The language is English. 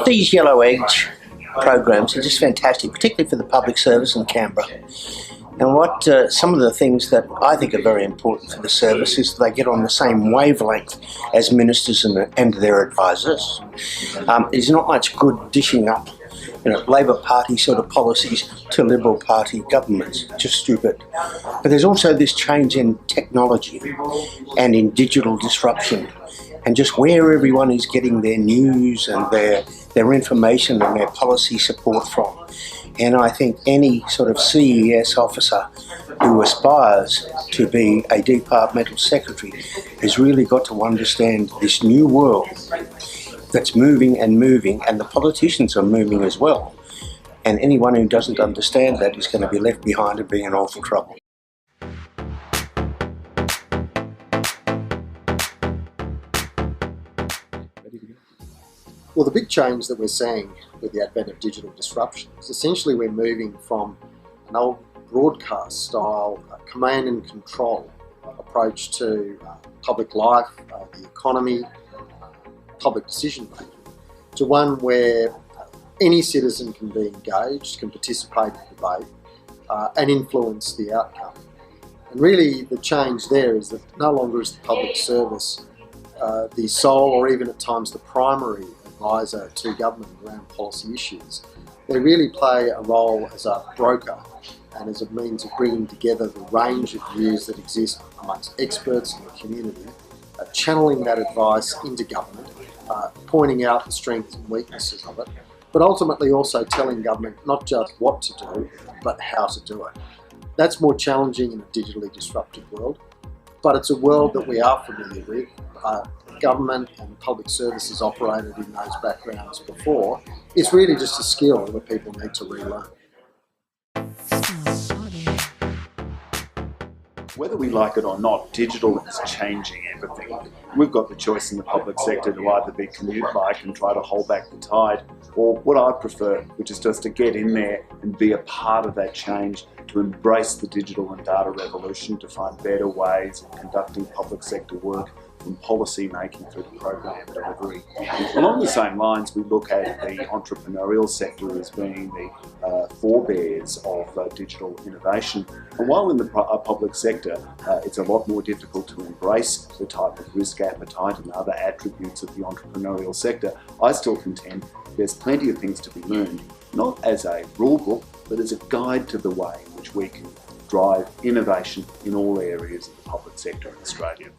These yellow edge programs are just fantastic, particularly for the public service in Canberra. And what some of the things that I think are very important for the service is that they get on the same wavelength as ministers and their advisors. There's not much good dishing up, Labor Party sort of policies to Liberal Party governments. Just stupid. But there's also this change in technology and in digital disruption, and just where everyone is getting their news and their information and their policy support from. And I think any sort of CES officer who aspires to be a departmental secretary has really got to understand this new world that's moving, and the politicians are moving as well. And anyone who doesn't understand that is going to be left behind and be in awful trouble. Well, the big change that we're seeing with the advent of digital disruption is essentially we're moving from an old broadcast style command and control approach to public life, the economy, public decision making, to one where any citizen can be engaged, can participate in debate and influence the outcome. And really the change there is that no longer is the public service the sole or even at times the primary advisor to government around policy issues. They really play a role as a broker and as a means of bringing together the range of views that exist amongst experts in the community, channeling that advice into government, pointing out the strengths and weaknesses of it, but ultimately also telling government not just what to do, but how to do it. That's more challenging in a digitally disrupted world, but it's a world that we are familiar with. Government and public services operated in those backgrounds before. It's really just a skill that people need to relearn. Whether we like it or not, digital is changing everything. We've got the choice in the public sector to either be commute-like and try to hold back the tide, or what I prefer, which is just to get in there and be a part of that change, to embrace the digital and data revolution, to find better ways of conducting public sector work, from policy making through to program delivery. Along the same lines, we look at the entrepreneurial sector as being the forebears of digital innovation. And while in the public sector, it's a lot more difficult to embrace the type of risk appetite and other attributes of the entrepreneurial sector, I still contend there's plenty of things to be learned, not as a rule book, but as a guide to the way in which we can drive innovation in all areas of the public sector in Australia.